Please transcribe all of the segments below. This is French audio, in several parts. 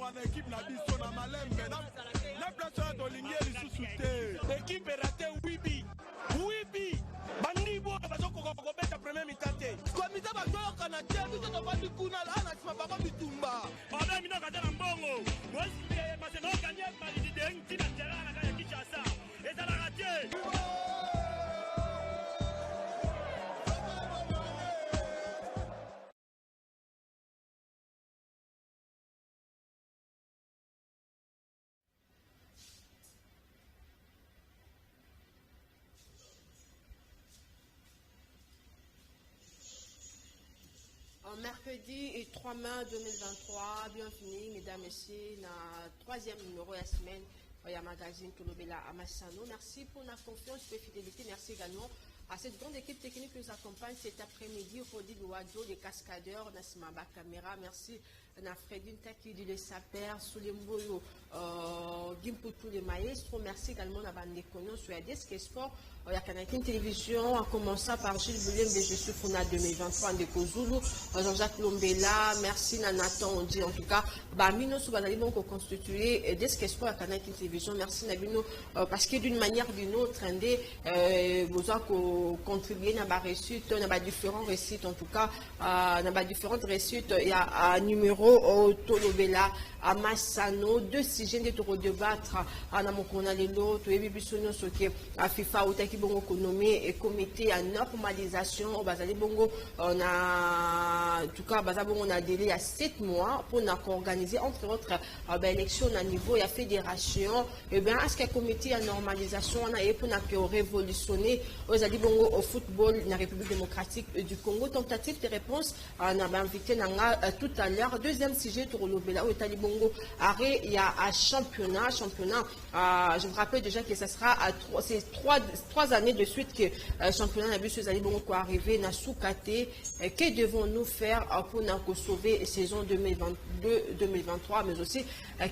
wana équipe na biso na malembe na place ya tolingi lisusu te équipe raté wibi bandibo bazokoka kobeta premier mi-temps te komite bazoyokana te biso tofandi kuna ana nsima bango bitumba obe minoka te na mbongo maseno okanye malidide ntina terrain na kaya Kinshasa ezalaka te. Mercredi 3 mai 2023, bienvenue mesdames et messieurs, dans le troisième numéro de la semaine, il y a magazine Tolobela Amassano. Merci pour la confiance et la fidélité. Merci également à cette grande équipe technique qui nous accompagne cet après-midi. Rodi Louadjo, les cascadeurs, Nassimaba Caméra. Merci à Fredine Taki du Saper, Soulemboyo, Gimputu les maestros. Merci également à Bandekono sur Adesk Sport. Il y a Canadienne Télévision, en commençant par Gilles Boulem de Jésus Fona 2023 de Kozulu, Jean-Jacques Lombela, merci Nathan, on dit en tout cas, Mino Soubanali, donc constitué Desk Sport à Canadienne Télévision, merci Nabino, parce que d'une manière ou d'une autre, besoin qu'on contribue à la réussite, on a différentes réussites en tout cas, on a différentes réussites, il y a un numéro Tolobela, à Massano, deux sujets de taureaux de battre, à Namokona Lelo, Toyebi Bissono, à FIFA, au Bongo Konomé et comité à normalisation au Bazali Bongo, on a en tout cas on a délai à 7 mois pour organiser entre autres élection à niveau et à fédération. Et bien à ce que comité à normalisation on a pour révolutionner aux Ali Bongo au football dans la République démocratique du Congo. Tentative de réponse on a invité tout à l'heure. Deuxième sujet pour le Bela au Ali Bongo arrêt il y a un championnat. Je me rappelle déjà que ça sera à 3 années de suite que le championnat n'a vu ce Ali Bongo arriver na Soukate. Que devons-nous faire pour sauver la saison 2022-2023, mais aussi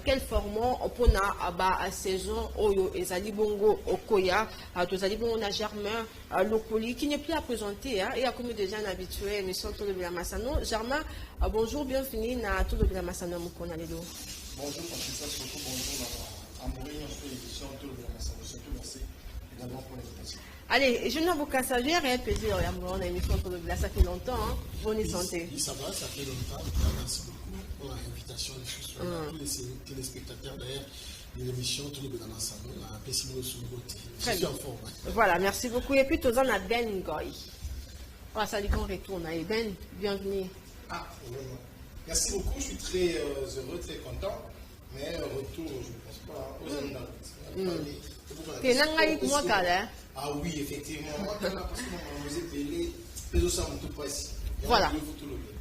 quel format pour la saison Oyo et Ali Bongo Okoya, tous Ali Bongo na Germain Lokoli qui n'est plus à présenter et a comme déjà un habitué émission Tolobela Amassano. Germain, bonjour, bienvenue na Tolobela Amassano Mukona Lelo. Bonjour Patricia, surtout bonjour à Amoury, on fait l'émission Tolobela Amassano. Surtout merci également pour l'invitation. Allez, je n'ai aucun stagiaire, un plaisir. On a une émission Tolobela, ça fait longtemps. Hein? Bonne santé. Oui, ça va, ça fait longtemps. Merci beaucoup pour l'invitation. Je suis tous les téléspectateurs d'ailleurs de l'émission Tolobela Amassano. Je suis en forme. Voilà, merci beaucoup. Et puis, tous on a Ben Goy. Voilà, ça dit qu'on retourne. Ben, bienvenue. Ah, merci beaucoup. Je suis très heureux, très content. Mais retour, je ne pense pas. Ah oui, effectivement. Voilà.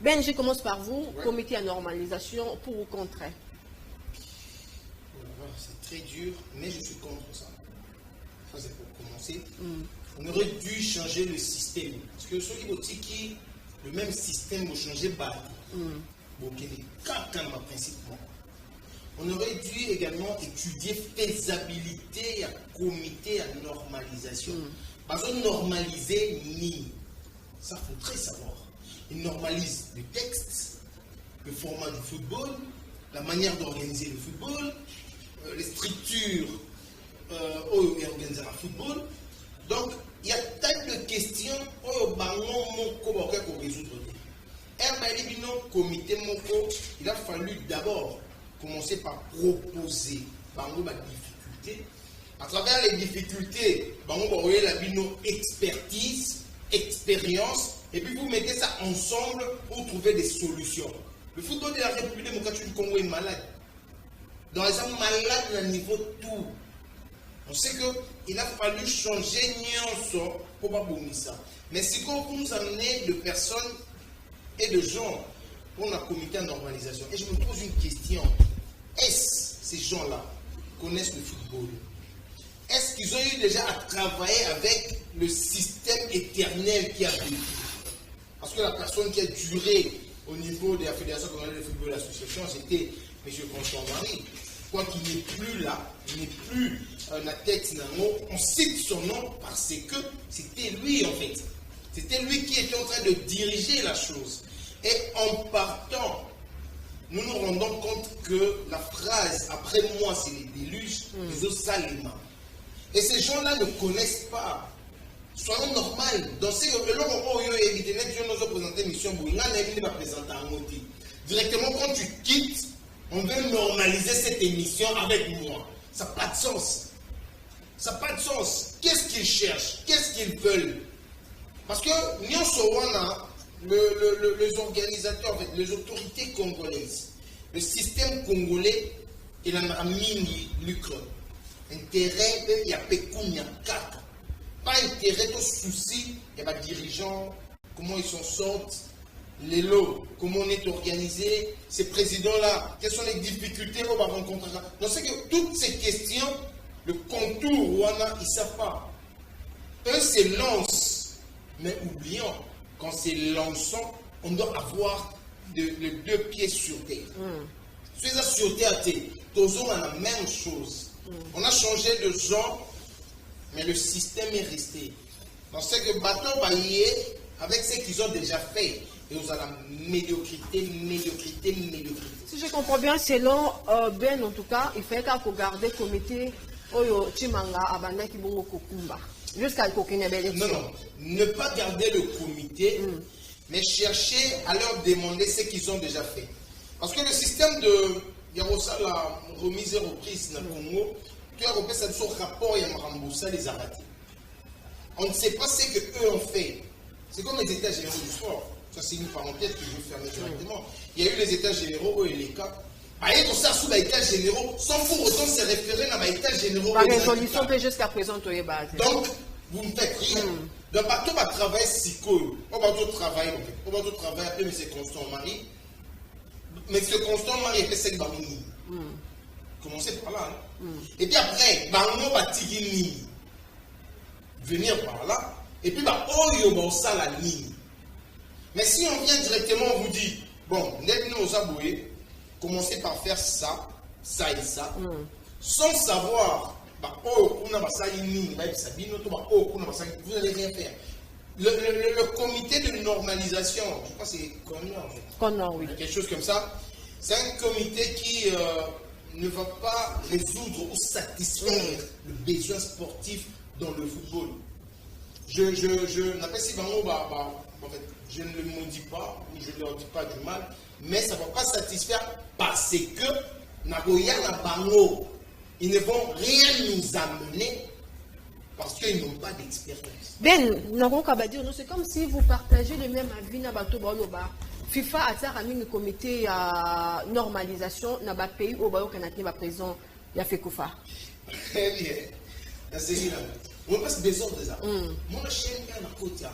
Ben, je commence par vous. Ouais. Comité à normalisation pour ou contre? C'est très dur, mais je suis contre ça. Ça, c'est pour commencer. On aurait dû changer le système. Parce que ceux qui le même système vont changer principalement. On aurait dû également étudier faisabilité à comité à normalisation. Parce que normaliser ni, ça faudrait savoir. Il normalise le texte, le format du football, la manière d'organiser le football, les structures où il organise le football. Donc, il y a tant de questions où il résoudre. Il a fallu d'abord commencer par proposer des difficultés. À travers les difficultés, vous aurez la expertise, expérience, et puis vous mettez ça ensemble pour trouver des solutions. Le football de la République démocratique du Congo est malade. Donc, ils sont malades à niveau tout. On sait qu'il a fallu changer pour pas bonner ça. Mais c'est quand vous nous amenez de personnes et de gens pour un comité de normalisation. Et je me pose une question. Est-ce que ces gens-là connaissent le football? Est-ce qu'ils ont eu déjà à travailler avec le système éternel qui a vécu? Parce que la personne qui a duré au niveau de la Fédération congolaise de football et l'association, c'était M. François-Marie. Quoi qu'il n'est plus là, il n'est plus la tête Nango, on cite son nom parce que c'était lui en fait. C'était lui qui était en train de diriger la chose. Et en partant nous nous rendons compte que la phrase « après moi, c'est les déluges », les autres salement. Et ces gens-là ne connaissent pas. Soyons normaux. Dans ces directement, quand tu quittes, on veut normaliser cette émission avec moi. Ça n'a pas de sens. Ça n'a pas de sens. Qu'est-ce qu'ils cherchent? Qu'est-ce qu'ils veulent? Parce que les organisateurs, les autorités congolaises, le système congolais, il en a mis lucre. Intérêt, il y a pécunia, carte. Pas intérêt au souci, il y a des dirigeants, comment ils s'en sortent, les lots, comment on est organisé, ces présidents-là, quelles sont les difficultés qu'on va rencontrer. Donc c'est que toutes ces questions, le contour, ils ne savent pas. Eux se lancent, mais oublions, quand c'est lançant, on doit avoir les deux pieds sur terre. Sur la sur terre, toujours on a la même chose. On a changé de genre, mais le système est resté. Donc c'est que bateau baillé, avec ce qu'ils ont déjà fait, et vous avez la médiocrité. Si je comprends bien, selon Ben, en tout cas, il fait qu'on garde le comité Oyo Chimanga Abanda Kibongo Kokumba. Jusqu'à le Non, ne pas garder le comité, mais chercher à leur demander ce qu'ils ont déjà fait. Parce que le système de Yarosa, la remise et reprise dans le Congo, tu as repris ça sur rapport et Maramboussa les arrêtés. On ne sait pas ce qu'eux ont fait. C'est comme les états généraux du sport. Ça, c'est une parenthèse que je vais fermer directement. Il y a eu les états généraux et les cas. Et tout ça sous les états généraux, sans pour autant se référer dans les états généraux. La résolution que jusqu'à présent, tu es donc, vous ne faites rien. Donc, on va travailler psycho. On va tout travailler, en fait. On va tout travailler, après, M. Constant Marie. Mais ce Constant Marie, il fait 5 baroni. Commencez par là. Et puis après, on va tigini. Venir par là. Et puis, on va ça la ligne. Mais si on vient directement, on vous dit, bon, nous aboués, commencez par faire ça, ça et ça, sans savoir, vous n'allez rien faire. Le comité de normalisation, je crois que c'est Connor, oui. Quelque chose comme ça, c'est un comité qui ne va pas résoudre ou satisfaire le besoin sportif dans le football. Je n'appelle si en fait, je ne le maudis pas, ou je ne leur dis pas du mal, mais ça ne va pas satisfaire parce que Nagoya Nabango, ils ne vont rien nous amener parce qu'ils n'ont pas d'expérience. Ben, c'est comme si vous partagez le même avis na bato baloba. FIFA a mis un comité à normalisation dans le pays où il y a présent ya Fekoufa. Très bien. On passe besoin de ça. Mon chien est à côté.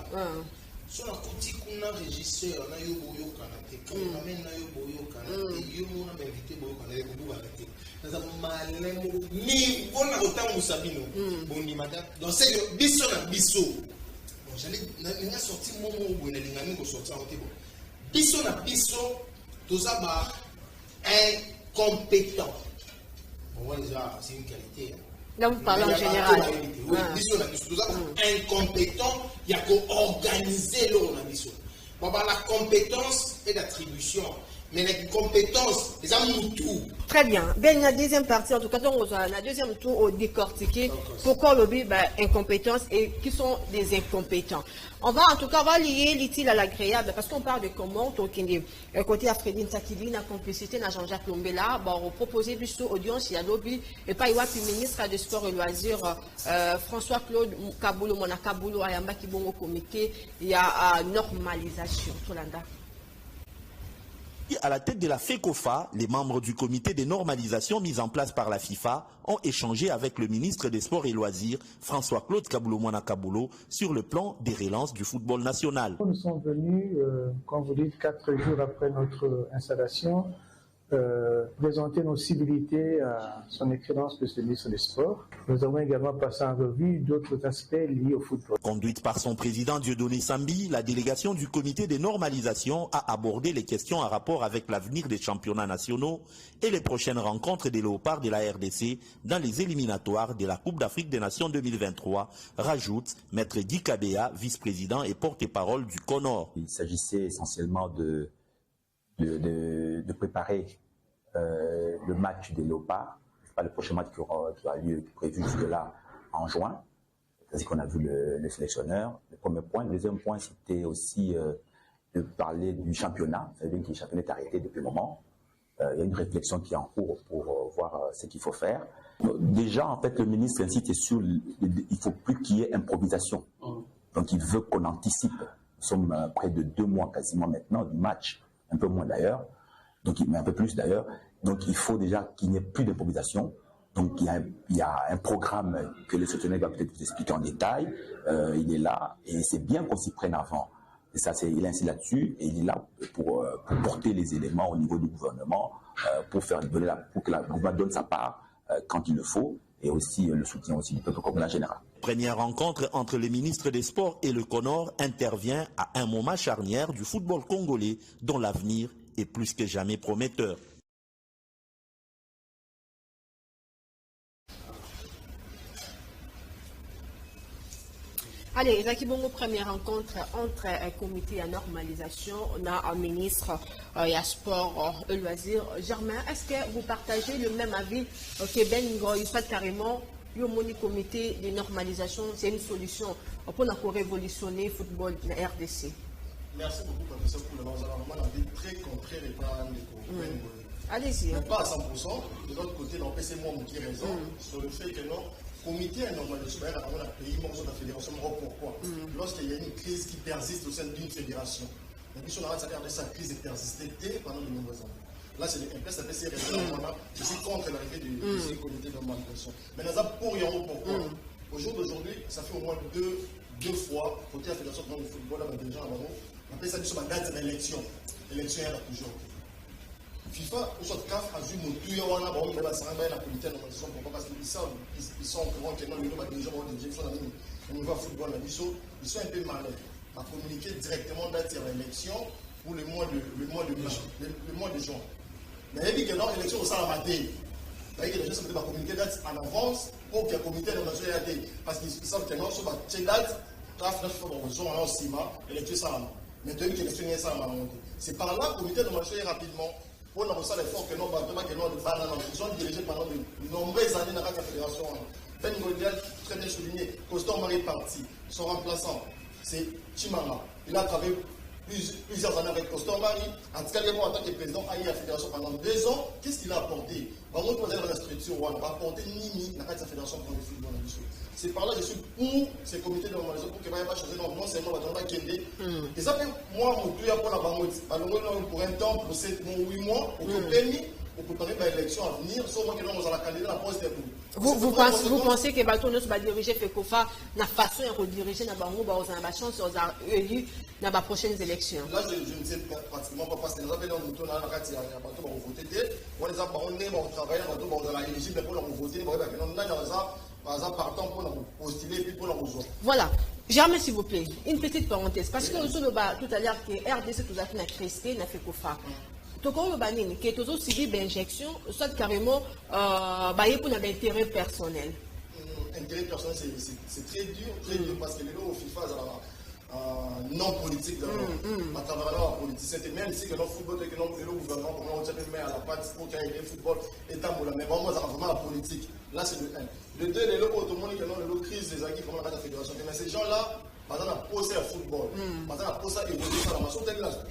Sur la côté qu'on a régisseur, on a eu Boyo Kanate, quand on amène Boyo Kanate, il y a un invité Boyo Kanate, vous arrêtez. Dans un malin, ni bon à autant Moussabino, bon ni madame. Donc c'est que bisso na bisso. J'allais sortir mon mot où il y a un sortir en table. Bisso na bisso, tout ça va incompétent. On voit déjà, c'est une qualité. Là, vous parlez en général. Oui, incompétent, il y a qu'à organiser l'organisation. La compétence est l'attribution. Mais les compétences, les amours tout. Très bien. Ben, la deuxième partie, en tout cas, la deuxième tour au décortiquer pourquoi le incompétence et qui sont des incompétents. On va en tout cas lier l'utile à l'agréable parce qu'on parle de comment côté Afredine Takili, la complicité na Jean-Jacques Lombela, on proposer plus audience il y a lobby et pas le ministre des Sports et Loisirs François-Claude Kaboulou Monakaboulou Ayamba qui bon au comité il y a normalisation Tolanda. À la tête de la FECOFA, les membres du comité de normalisation mis en place par la FIFA ont échangé avec le ministre des Sports et Loisirs, François-Claude Kaboulou-Mwana Kaboulou, sur le plan des relances du football national. Nous sommes venus, comme vous dites, 4 jours après notre installation, présenter nos civilités à son Excellence le ministre des Sports. Nous avons également passé en revue d'autres aspects liés au football. Conduite par son président Dieudonné Sambi, la délégation du comité de normalisation a abordé les questions en rapport avec l'avenir des championnats nationaux et les prochaines rencontres des léopards de la RDC dans les éliminatoires de la Coupe d'Afrique des Nations 2023, rajoute Maître Guy Kabea, vice-président et porte-parole du CONOR. Il s'agissait essentiellement de de préparer le match des Léopards. C'est pas le prochain match qui aura lieu, prévu jusque-là en juin. C'est-à-dire qu'on a vu le sélectionneur. Le premier point. Le deuxième point, c'était aussi de parler du championnat. Vous savez que le championnat est arrêté depuis un moment. Il y a une réflexion qui est en cours pour voir ce qu'il faut faire. Déjà, en fait, le ministre insiste sur il ne faut plus qu'il y ait improvisation. Donc, il veut qu'on anticipe. Nous sommes près de 2 mois quasiment maintenant du match, un peu moins d'ailleurs, mais un peu plus d'ailleurs. Donc, il faut déjà qu'il n'y ait plus d'improvisation. Donc, il y a un programme que le sélectionneur va peut-être vous expliquer en détail. Il est là et c'est bien qu'on s'y prenne avant. Et ça, il insiste là-dessus et il est là pour porter les éléments au niveau du gouvernement, pour que le gouvernement donne sa part quand il le faut, et aussi le soutien aussi du peuple congolais en général. Première rencontre entre le ministre des Sports et le CONOR intervient à un moment charnière du football congolais dont l'avenir est plus que jamais prometteur. Allez, Zaki Bongo, première rencontre entre un comité à normalisation, on a un ministre et à sport et loisirs. Germain, est-ce que vous partagez le même avis que Ben il soit carrément le comité de normalisation, c'est une solution pour révolutionner le football de la RDC? Merci beaucoup, professeur, pour le avis très contraire et pas allez-y. Mais pas à 100%. De l'autre côté, on peut c'est moi qui ai raison sur le fait que non. Comité à normalisation, il y a un pays, la fédération, pourquoi? Lorsqu'il y a une crise qui persiste au sein d'une fédération, la mission de sa crise est persistée pendant de nombreuses années. Là, c'est un ça fait ces raisons. Je suis contre l'arrivée du comité de normalisation. Mais nous avons pour Yoro, pourquoi? Au jour d'aujourd'hui, ça fait au moins deux fois, côté la fédération de football, on appelle ça une date d'élection. L'élection est là toujours. FIFA, CAF a vu mon tuyau, on a la comité de normalisation parce qu'ils sont au courant que non, ils va football, ils sont un peu malins à communiquer directement date de l'élection pour le mois de juin. Mais il y a que non, l'élection au sein de la matinée. Les gens vont communiquer date en avance pour que le comité de normalisation ait été. Parce qu'ils savent que non, sur la date, CAF a besoin d'un ciment, l'élection ça la main. Mais tu as vu que l'élection est ça la main. C'est par là que le comité de normalisation est rapidement. On a reçu l'effort que nous avons dirigé pendant de nombreuses années dans la fédération. Ben Goliath, très bien souligné, Costor Marie est parti. Son remplaçant, c'est Chimanga. Il a travaillé plusieurs années avec Costor Marie. En tout cas, en tant que président, a eu la fédération pendant 2 ans. Qu'est-ce qu'il a apporté? Par contre, la structure, on va apporter Nimi dans la fédération pour le football. C'est par là que je suis pour ces comités de normalisation pour que va changer non seulement la Kende. Et ça fait moi, mon tour pour la Bangote. Pour un temps, pour 7 mois, 8 mois, pour que permis pour préparer l'élection à venir, sauf que nous allons la candidat la poste des vous pensez que Baton va diriger FECOFA la façon de rediriger la Bango la chance aux élus dans les prochaines élections? Là, je ne sais pratiquement pas parce que nous avons voté dans la carte, on a voté, on les a travaillé, on a éligible pour voter, partant pour postuler et pour la rejoindre. Voilà. Jamais, s'il vous plaît, une petite parenthèse. Parce que tout à l'heure, que RDC, tout à fait, n'a créé, n'a fait FECOFA. Toko le banine, qui est aussi suivi d'injection, soit carrément pour un intérêt personnel. Intérêt personnel, c'est très dur parce que les lois au FIFA, non politique à travers la politique. Même si le football et le gouvernement, comment on tient les mains à la patte pour qu'il y ait le football, et tant mais vraiment, ça vraiment la politique. Là, c'est le 1. Le 2, les lots automatiques, les crise des acquis, comment la fédération. Mais ces gens-là, maintenant, on a posé le football. Maintenant, on a posé l'évolution de la nation,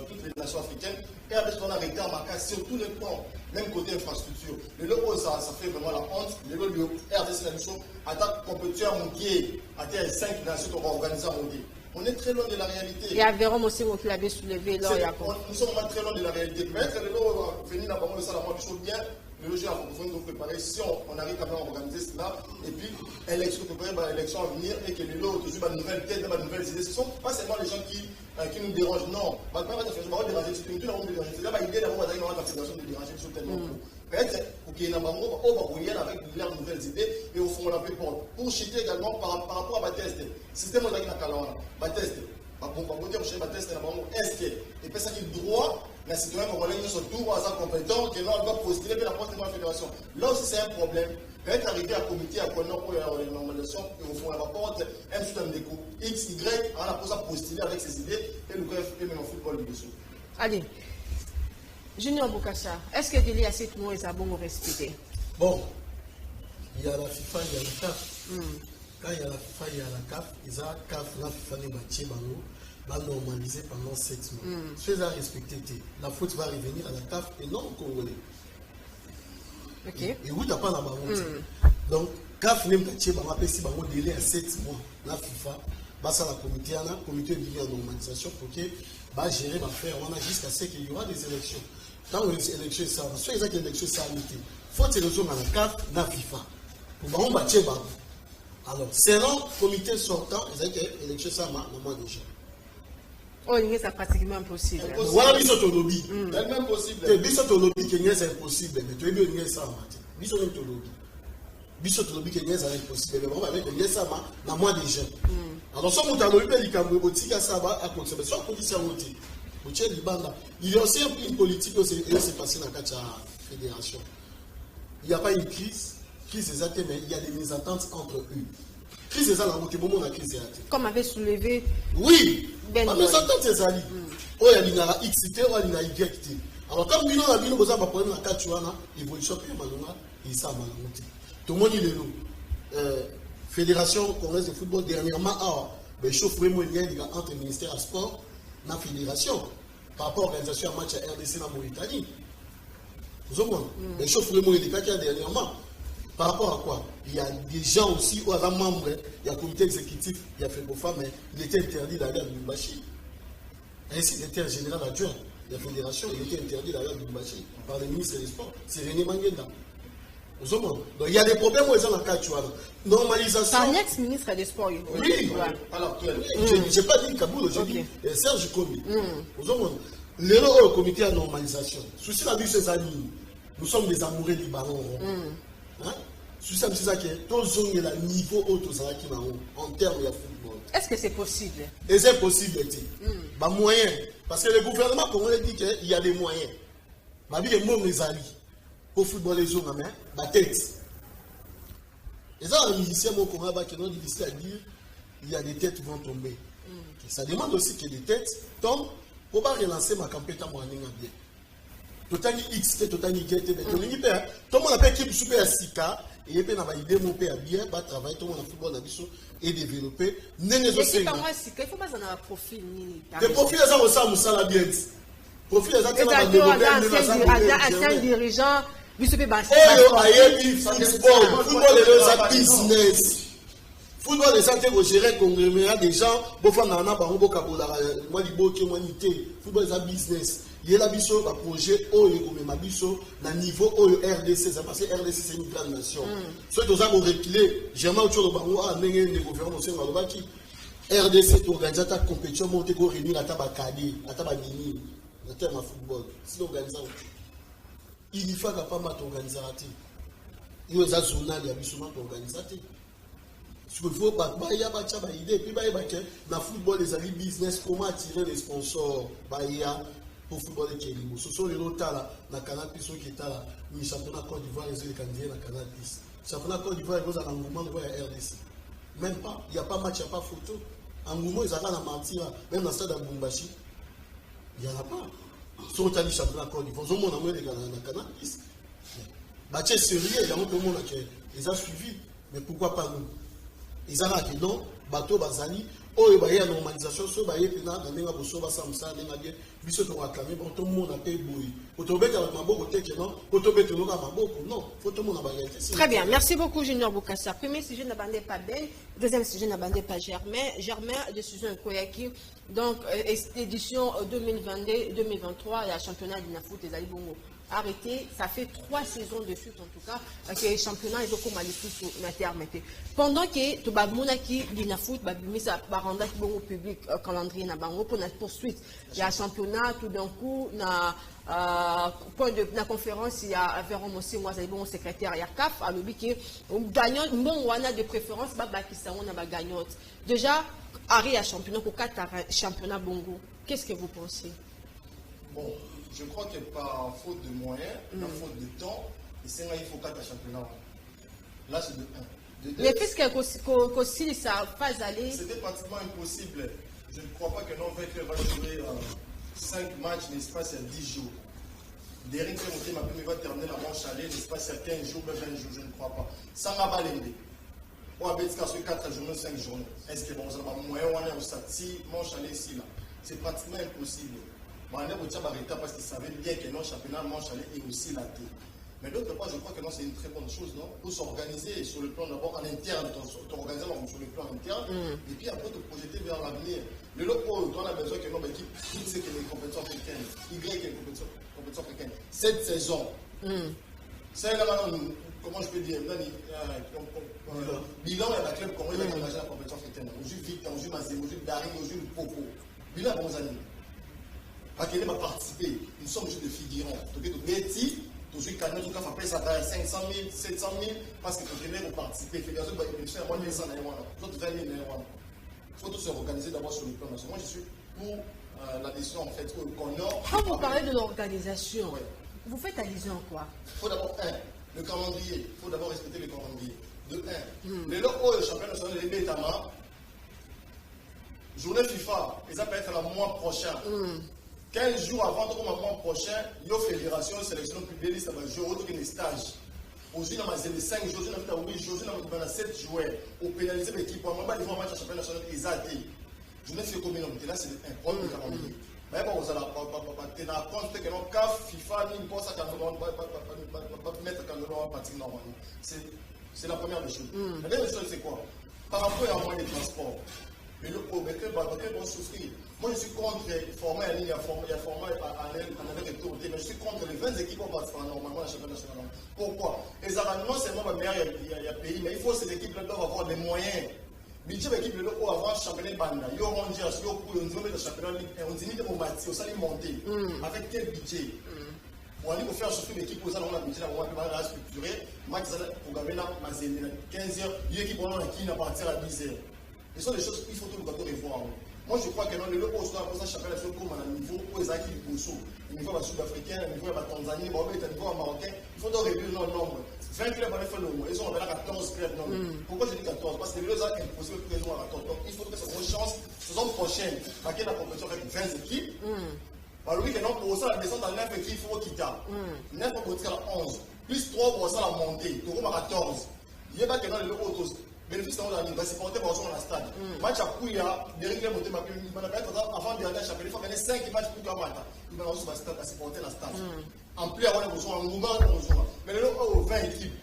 toutes les nations africaines. Et avec ce qu'on a arrêté à marquer sur tous les plans, même côté infrastructure. Le logo, ça fait vraiment la honte. Le logo, RDC, la mission, attaque compétiteur mondial, à 5 nations qui ont organisé à mondial. On est très loin de la réalité. Il y a Véron aussi qui l'avait soulevé. Nous sommes très loin de la réalité. Peut-être que le logo va venir là-bas, on le sait bien. Le logis à nous préparer si on arrive quand même à organiser cela et puis élection préparer l'élection à venir et que les lots toujours une nouvelle tête, une nouvelle idée. Ce ne sont pas seulement les gens qui nous dérangent, non. Pas déranger, c'est une déranger. C'est là l'idée d'avoir la fédération de déranger sur tellement. Peut-être qu'il y a un avec leurs nouvelles idées et au fond on l'a fait pour chuter également par rapport à Bateste. Système de la Calora, Bateste. Est-ce que et puis ça qui droit la citoyen congolais sont tout à sa compétence que là on doit postuler la poste de la fédération. Là aussi c'est un problème. Peut-être arriver à comité à connaître pour la normalisation et au fond on apporte un système de coups X, Y, on a posé à postuler avec ses idées et le bref et même en football du dessous. Allez. Junior Bokassa, est-ce que Délé a 7 mois et bon respecté? Bon, il y a la FIFA, il y a la CAF. Quand il y a la FIFA, il y a la CAF. Ils ont la CAF, la FIFA, les matchs, va normaliser pendant 7 mois. Ceux à respecter, la faute va revenir à la CAF et non au Congolais. Ok. Et où tu n'as pas la baronne. Donc, CAF n'est pas si baron délai à 7 mois. La FIFA, ça la comité de normalisation pour que va gérer, va faire. On a jusqu'à ce qu'il y aura des élections. Quand les élections sont, soit les élections sont arrêtées, il faut que les élections dans la CAF, dans la FIFA. Pour baron bâtir baron. Alors, selon le comité sortant, ils ont que les élections sont dans le mois déjà. Oh, c'est pratiquement impossible. Voilà, ils sont au lobby. C'est même possible. Ils sont au lobby, c'est impossible. Mais tu es bien, c'est ça. Ils sont au lobby. Ils sont au lobby, c'est impossible. Mais bon, avec les ça dans le mois déjà. Alors, si on a le lobby, il ça va à cause de ça. Il y a aussi une politique qui s'est passée dans la fédération. Il n'y a pas une crise. Crise exacte, mais il y a des mésententes entre eux. Crise exacte, la route, bon, la crise exacte. Comme avait soulevé. Oui. La mésentente, c'est ça. Oh, il y a une XT, oh, il y a une YT. Alors, comme nous avons besoin de problème dans la Katuana, l'évolution, il s'est amalgamé. Tout le monde, il est là. Fédération congolaise de football, dernièrement, il chauffe vraiment il y a entre le ministère du Sport et la fédération par rapport à l'organisation à match à RDC dans la Mauritanie. Vous comprenez? Il chauffe vraiment il y a dernièrement. Par rapport à quoi? Il y a des gens aussi, ou à la membre, il y a un comité exécutif, il y a FEBOFA, mais il était interdit d'aller à Lubumbashi. Ainsi, il était un général adjoint de la fédération, il était interdit d'aller à Lubumbashi par le ministre des Sports, c'est René Mangenda. Vous comprenez? Donc il y a des problèmes où ils ont dans le cas, tu vois. Normalisation. C'est un ex-ministre des Sports. Oui, à l'actuel. Je n'ai pas dit Kaboul, j'ai dit Serge Kobi. Vous comprenez? Le comité de normalisation, souci la vie, c'est ça, nous sommes des amoureux du ballon. C'est ça que tous ont le niveau haut en termes de football. Est-ce que c'est possible? Et c'est possible. Moyen. Parce que le gouvernement congolais dit qu'il y a des moyens. Ma vie est mon alliés. Pour football les hommes, ma tête. Et ça, un musicien au Congolais qui est difficile à dire, il y a des têtes qui vont tomber. Ça demande aussi que des têtes tombent pour pas relancer ma campagne à moi bien. Totali X, Totali Y, tout le monde appelle équipe super Sika. Et puis, on a idée mon père bien, va travailler, tout le monde en football et développer. Mais si pas moi, il ne faut pas en avoir un profil. Le profil, ça ressemble à la bien. Profil, ça ressemble à un dirigeant. Football est un business. Football est un gérer conglomérat des gens. Football est un business. Il y a un projet au niveau RDC, c'est parce que RDC c'est une grande nation. Ceux qui ont reculé, j'aime autour de Bango, le gouvernement RDC est organisé à compétition, monter pour réunir à Tabakadi, à Tabadini, le terme à football. C'est organisé. Il n'y a pas de organisé. Il y a un journal, il y a un organisé. Ce qu'il faut, il y a une idée. Puis, dans le football, les amis business, comment attirer les sponsors pour le football qui est libre. Ce sont les autres là, dans le canal qui est là, le championnat Côte d'Ivoire, les autres candidats dans le canal plus. Le championnat Côte d'Ivoire, ils ont un engouement de RDC. Même pas, il n'y a pas match, il n'y a pas photo. Engouement, ils ont un mentir, même dans le stade de Bumbashi, il n'y en a pas. Si on a dit championnat Côte d'Ivoire, ils ont les gars dans le canal plus. C'est sérieux, il y a tout le monde qui les a suivis, mais pourquoi pas nous? Ils ont dit non, bateau, bazali. Oh, il y a une normalisation, il y a une normalisation, très bien, merci beaucoup Junior Bokassa. Premier sujet n'a bandé pas Ben, deuxième sujet n'a bandé pas Germain. Germain, décision Koyaki, donc édition 2022-2023, la championnat du Nafoot et Zalibongo. Arrêté, ça fait 3 saisons de suite en tout cas que les championnats ils ont comme sur la terre. Pendant que tu vas monaki dina foot va ça va rendre au public calendrier na bango pour la poursuite il y a championnat tout d'un coup na point de la conférence il y a Véron aussi moi c'est bon secrétaire il y a CAF à l'objet qui gagnant bon wana de préférence ba qui ça on a ba gagnante déjà arrive à championnat pour 4 championnat bongo. Qu'est-ce que vous pensez? Bon, je crois que par faute de moyens, par faute de temps, il faut 4 championnats. Là, c'est de 1. Mais puisque ça pas aller. C'était pratiquement impossible. Je ne crois pas que non vainqueur va jouer 5 matchs, l'espace à 10 jours. Derrick il va terminer la manche aller l'espace à 15 jours, 20 jours, je ne crois pas. Ça n'a pas l'aider. On a dit sur 4 journées, 5 journées. Est-ce que bon, ça va moyen on est au stati, manche aller ici là. C'est pratiquement impossible. On a dit parce qu'il savait bien que non, championnat manche aller est aussi la tête. Mais d'autre part, je crois que non, c'est une très bonne chose, non? Pour s'organiser sur le plan d'abord en interne, t'organiser sur le plan interne, et puis après te projeter vers l'avenir. Le lot où on a besoin que notre équipe, X c'est que les compétitions africaines, Y que les compétitions africaines. Cette saison, c'est là comment je peux dire, bilan et la club, comment il va engager la compétition africaine. On joue Victor, on joue Mazé, on joue Daring, on joue Popo. Bilan à bons années. À quel va participer, nous sommes juste des figurants. Donc, Betty, tout ce qui a tout cas fait ça à 500 000, 700 000, parce que les vont participer. Fédération va y faire moins de 100 000, d'autres 20 000. Il faut tous se organiser d'abord sur le plan national. Moi, je suis pour la décision en fait qu'on a. Quand vous parlez de l'organisation, vous faites allusion à quoi? Il faut d'abord, le calendrier. Il faut d'abord respecter le calendrier. De 1. Les locaux, le championnat national de Bétama, journée FIFA, et ça peut être le mois prochain. 15 jours avant, le mois prochain, il y a une fédération, une sélection publique, ça va jouer autour d'un stage. Aujourd'hui, on a 5 jours, on a 8 jours, on a 7 joueurs. On pénalise l'équipe, on va faire un match à championnat national exacté. Je ne sais pas combien de là, c'est un problème de calendrier. Mais bon, vous allez tenir compte que non, CAF, FIFA, ni pas ça, quand on va mettre quand on va partir normalement. C'est la première des choses. La deuxième chose, c'est quoi? Par rapport à un moyen de transport. Mais le problème, quel vont souffrir. Moi, je suis contre les formats en ligne, il y a format en retour, mais je suis contre les 20 équipes qui participent normalement à la championnat national. Pourquoi? Les Arabes, non seulement le meilleur pays, mais il faut que ces équipes-là doivent avoir des moyens. Budget l'équipe de l'eau avant championnat Banda, il y a Rangers, il y a Pouille, on dit le championnat Ligue 1, on dit que mon bâti, on s'allait monter. Avec quel budget? On dit pour faire souffrir l'équipe, on a un budget, on va structurer. Max, pour gagner la 15h, il y a une équipe qui va partir à 10h. Ce sont des choses qu'il faut tout le temps revoir. Moi, je crois que dans le lot où on a championnat comme à un niveau où les acquis du Bosso, au niveau sud-africain, au niveau de la Tanzanie, au niveau marocain, il faut donc réduire le nombre. 20 clubs avaient fait le mot, ils ont appelé à 14 clubs. Pourquoi je dis 14? Parce que les autres ont imposé le président à 14. Donc, il faut que ça soit une chance, saison prochaine, à quelle la compétition avec 20 équipes. Alors, oui, pour ça, la descente à 9 équipes, il faut quitter. 9 pour quitter à 11. Plus 3 pour ça, la montée. Tout à 14. Il n'y a pas que dans les autres. Bénéfice dans la ligne, va supporter pour son stade. Match à Kouya, Derrick les montées, il va avant de gagner le championnat, il faut gagner 5 matchs pour Kamata. Il va aussi supporter la stade. En plus, avoir besoin, un mouvement, mais le lot au 20 équipes.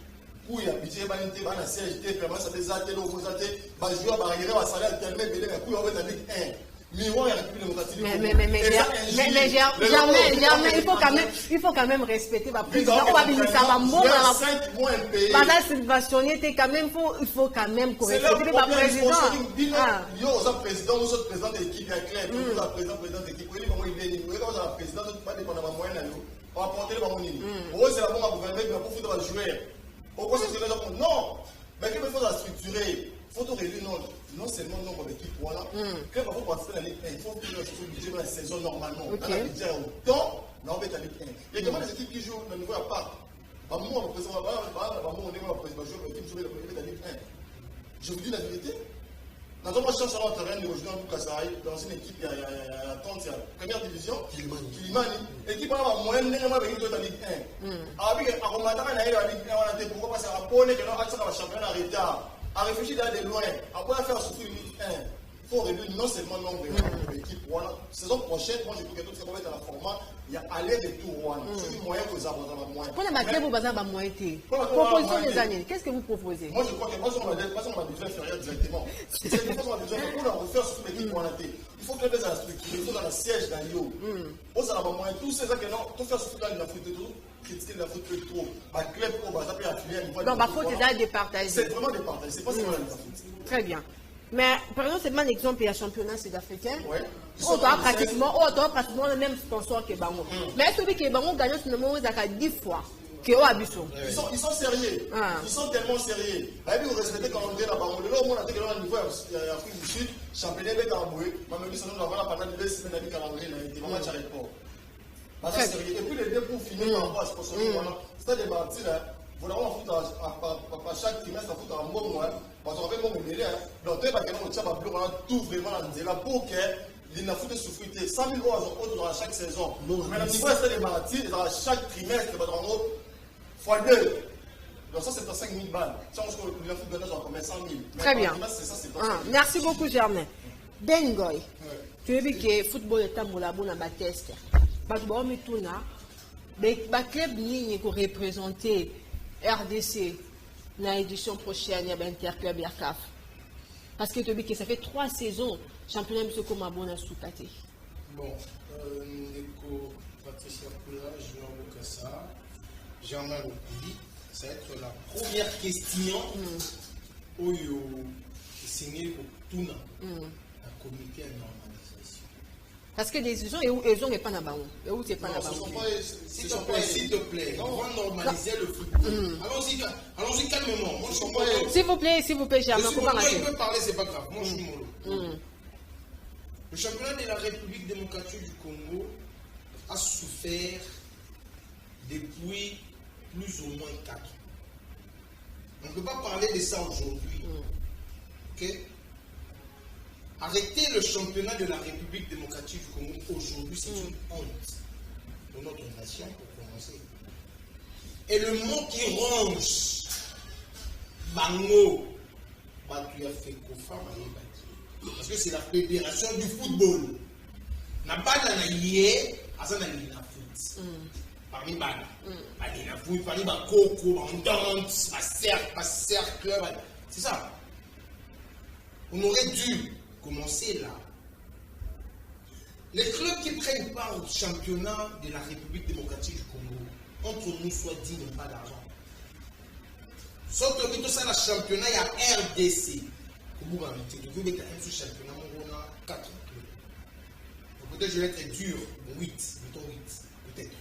Kouya, budget, Banité, Bana, CHT, Perma, ça des athées, l'eau, vous athées, Bajoua, Barrière, va salaire, tellement, mais Kouya, on va être la Ligue 1. Mais il faut quand même respecter ma président. On va venir ça va mourir. Pendant cette versionné, quand même il faut quand même respecter ma président. Il y a un président, nous sommes présidents d'équipe, il y a clair, nous sommes présidents d'équipe. Il y a un président, nous pas dépendre de moyen. On va porter le ballon. C'est la bonne à gouverner, mais pour foutre à jouer. Pourquoi c'est ce que non, mais qu'il faut la structurer. Il faut réduire non seulement le nombre d'équipes, voilà. Quand on va participer à la Ligue 1, il faut que le budget de la saison normalement. Dans la budget autant, mais on va être à la Ligue 1. Il y a comment les équipes qui jouent au niveau à part. Moi, on va jouer la Ligue 1. Je vous dis la vérité. Dans un match sur le terrain de Rojdan Boukassari, dans une équipe, il y a 30, il y a première division, Kilimani. L'équipe a moyen de la Ligue 1. Avec un romantique, il y a la Ligue 1, on a été pourquoi parce qu'à Pone, que l'on a le championnat en retard. À réfléchir d'aller loin, après faire surtout une Ligue 1, il faut réduire non seulement le nombre d'équipes. Voilà. Saison prochaine, moi je trouve que tout ce qu'on va mettre dans le format, il y a aller-retour. C'est un moyen que vous avez moyen. Pour les matchs, vous avez un moyen. Proposition des années, qu'est-ce que vous proposez? Moi je crois que moi, on va déjà faire directement. C'est une façon de faire pour la refaire sur l'équipe pour l'été. Il faut que les la structure, il faut dans le siège dans l'IO. On a moyen, tous ces gens qui ont tout faire sur la foot et tout. Critiquer la faute trop. Ma club, on va s'appeler affilié. Donc, ma faute est là départagée. C'est vraiment départagé. C'est pas seulement la faute. Très bien. Mais, par exemple, c'est un exemple, il y a un championnat sud-africain. Oui. On doit pratiquement le même sponsor que Bango. Mais celui qui est Bango gagne ce numéro, il a 10 fois. Ils sont sérieux. Ils sont tellement sérieux. Vous respectez quand on dit la Bango. Là, on a été au niveau d'Afrique du Sud, championnat de Camboué. Maman dit que nous avons la pendant 2 semaines de calendrier. Il va match à l'époque. Et puis les deux pour finir par rapport à ce qu'on se dit, c'est des parties là. Vous l'avez en foot à chaque trimestre, à foot en bon mois. Parce qu'on fait mon métier. Donc, tu vas tout vraiment dans la pour que il n'a foutu souffrir 100 000 euros dans chaque saison. Mais le niveau est des maladies, dans chaque trimestre, fois 2. Donc ça, c'est à 5 000 balles. Ça, on se retrouve le football, on remet 100 000. Très bien. Merci beaucoup, Germain. Dengoy, tu veux que le football est un bon test. Parce que le club qui représente RDC dans l'édition prochaine, il y a Interclub et CAF. Parce que ça fait 3 saisons, championnat de comme bon à sous-pâté. Bon, Patricia Poula, Jean Bokassa, Germain Lokouli, ça va être la première question où il est signé au Tuna, la comité de normalisation. Parce que les gens, ils n'ont pas d'abord. S'il te plaît, on va normaliser le football. Allons-y calmement. S'il vous plaît, Germain, je peux parler, c'est pas grave. Moi, je suis mollo. Le championnat de la République démocratique du Congo a souffert depuis plus ou moins 4 ans. On ne peut pas parler de ça aujourd'hui. Ok? Arrêter le championnat de la République démocratique du Congo aujourd'hui, c'est une honte de notre nation pour commencer. Et le mot qui ronge, Bango, tu as fait Kofa, parce que c'est la fédération du football. Na bana na yé, azana ni na foot. Parmi bana, bana na foot, parmi ba koko, ba danse, ba cercle, c'est ça. On aurait dû commencer là. Les clubs qui prennent part au championnat de la République démocratique du Congo, entre nous, soit dit, n'ont pas d'argent. Sauf que tout ça, le championnat, il y a RDC. Vous avez un championnat, on a 4 clubs. Peut-être je vais être dur, 8, mettons 8, peut-être.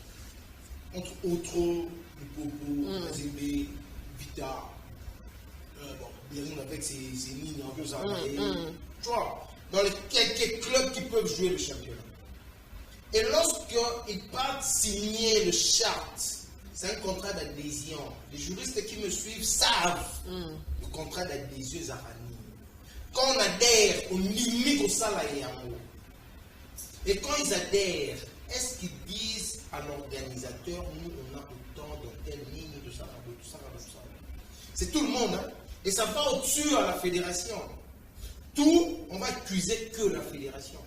Entre autres, Lupopo, Mazembe, Vita, bien avec ses lignes en deux armées. Tu vois, dans les quelques clubs qui peuvent jouer le championnat. Et lorsqu'ils partent signer le charte, c'est un contrat d'adhésion. Les juristes qui me suivent savent le contrat d'adhésion Zarani. Quand on adhère, on limite au salarié en haut. Et quand ils adhèrent, est-ce qu'ils disent à l'organisateur, nous on a autant de telle ligne, de ça, de tout ça, de tout ça. C'est tout le monde, hein? Et ça va au-dessus à la fédération. Tout, on va accuser que la fédération.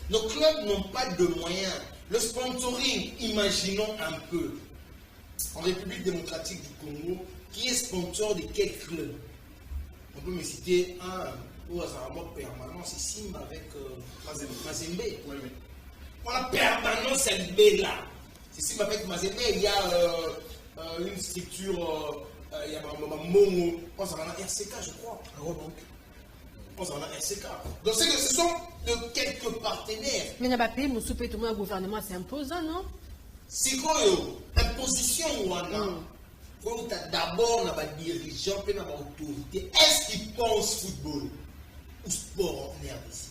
Nos clubs n'ont pas de moyens. Le sponsoring, imaginons un peu. En République démocratique du Congo, qui est sponsor de quel club? On peut me citer un où ça a mort permanence ici avec Mazembe. On a permanence à Libéla. C'est ici avec Mazembe, il y a une structure, il y a Momo, on s'en va à RCK, je crois. On s'en va à RCK. Donc ce sont de quelques partenaires. Mais il n'y a pas pays, mon souper, tout le gouvernement, c'est imposant, non? C'est quoi, imposition ou non? Quand tu as d'abord des dirigeants, puis des autorités, est-ce qu'ils pensent football ou sport en RDC?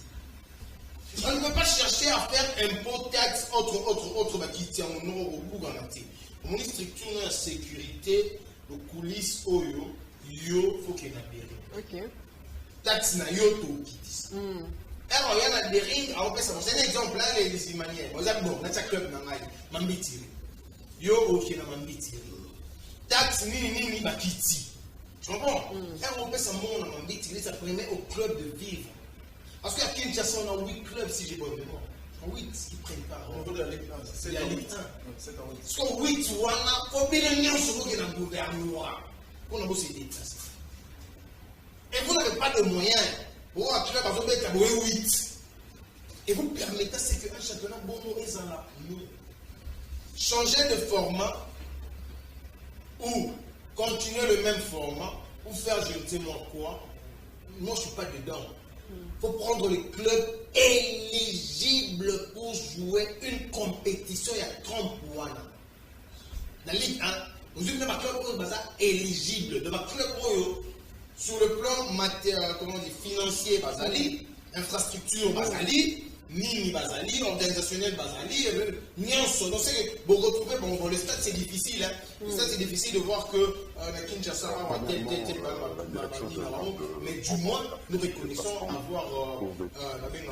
On ne peut pas chercher à faire impôt, taxe, autre qui tient mon nom au bout en entier. Mon structure de sécurité, le coulisses, il faut qu'il y ait un bérin. Ok. Taxe na yoto qui dit. Alors, il y a un bérin, c'est un exemple là, les manières. Vous avez bon, dans club, Mambitiri. Yo, ok, na Mambitiri. Taxe ni bakiti. Tu comprends? On peut s'amuser dans Mambitiri, ça permet au club de vivre. Parce qu'à Kinshasa, on a 8 clubs, si j'ai bonne mémoire. 8 qui prennent part. On doit aller c'est la Ligue 1. C'est 8, on a combien de gens sont dans le gouvernement? On a bossé des places. Et vous n'avez pas de moyens. Vous avez un club à 8. Et vous permettez c'est qu'un championnat bon est là. Changer de format ou continuer le même format ou faire je ne sais moi quoi. Moi, je ne suis pas dedans. Il faut prendre les clubs éligibles pour jouer une compétition. Il y a 30 points. La Ligue 1, vous avez un club éligible. De ma club sur le plan financier, infrastructure, Nini Bazali, organisationnel Bazali, Nyanso. Donc, vous retrouvez, bon, le stade c'est difficile. Hein. Le stade c'est difficile de voir que Kinshasa a mais du moins, nous reconnaissons avoir.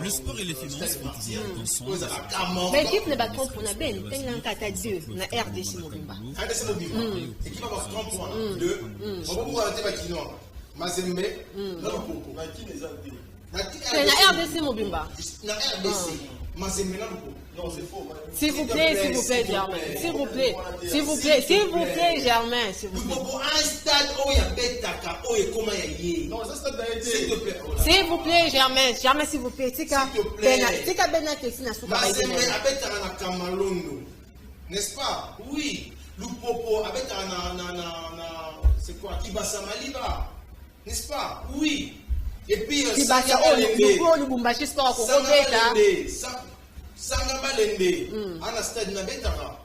Le sport et les finances vont toujours ensemble. Mais l'équipe ne bat pas pour la benne. T'as un 4-2 na RDC Mobimba. RDC Mobimba. L'équipe va avoir 30 points. 2. On va pouvoir arrêter Bakino. Mazembe, Nalopoko. C'est la RDC Mobimba. La RDC. Mazembe, Nalopoko. Non, c'est faux. S'il vous plaît, Germain. S'il vous plaît, Germain. S'il vous plaît. Un stade où il y a Betaka, où il y a comment il y a. Non, ça stade d'arrêter. S'il te plaît. S'il vous plaît, Germain, s'il vous plaît. S'il te plaît. Tika Bena Kessina Souka. Mazembe, Abetaka na Kamalondo. N'est-ce pas? Oui. Lupopo, Abetaka na c'est quoi? Kibasa Maliba. N'est-ce pas? Oui. Et puis, Kibasa Lubumbashi Sport Sangabalende, à stade Nabetara.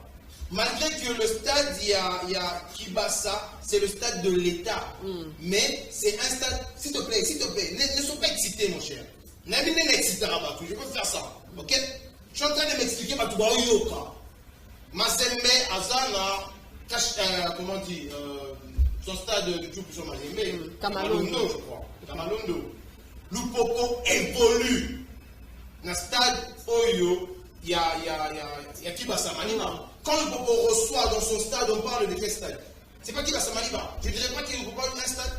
Malgré que le stade, il y a Kibasa, c'est le stade de l'État. Mais c'est un stade, s'il te plaît, ne sois pas excité, mon cher. N'abîme pas excité, je peux faire ça. Ok? Je suis en train de m'expliquer, Yoka. Mazembe, Azana, comment dire, son stade de Tchoupoucho Mazembe, Kamalondo, je crois. Kamalondo. Lupopo évolue. Dans le stade Oyo, il y a Kibasa Maniba. Quand le Popo reçoit dans son stade, on parle de quel stade? C'est pas Kibasa Maniba. Je ne dirais pas qu'il ne peut pas un stade.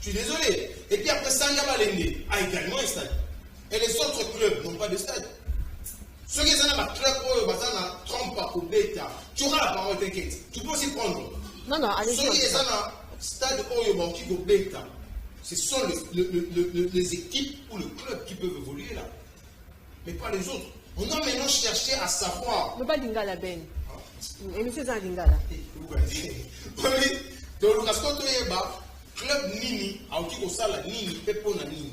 Je suis désolé. Et puis après, Sangabalende a également un stade. Et les autres clubs n'ont pas de stade. Ceux qui sont dans le club Oyo, Bazana, Trompa ou Beta, tu auras la parole, t'inquiète. Tu peux aussi prendre. Non, allez-y. Ceux qui sont dans le stade Oyo, Bankigo Beta, ce sont les équipes ou le club qui peuvent évoluer là. Mais pas les autres. On a maintenant cherché à savoir. Ne pas Dingala Ben. Et nous faisons Dingala. Donc, le club Nini, Nini, Pepona Nini.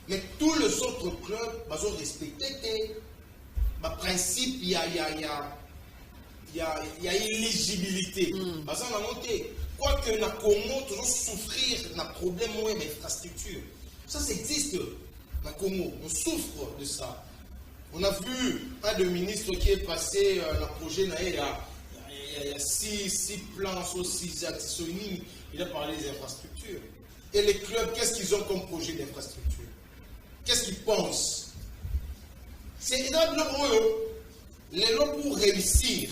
Mais tous les autres clubs, ils ont respecté le principe, il y a éligibilité. Parce qu'on a monté. Quoique na Congo, toujours souffrir d'un problème d'infrastructure. Ça existe. Na Congo, on souffre de ça. On a vu un des ministres qui est passé dans le projet Naïra. Il y a 6 plans sur 6 axes. Il a parlé des infrastructures. Et les clubs, qu'est-ce qu'ils ont comme projet d'infrastructure? Qu'est-ce qu'ils pensent? C'est dans les lots pour réussir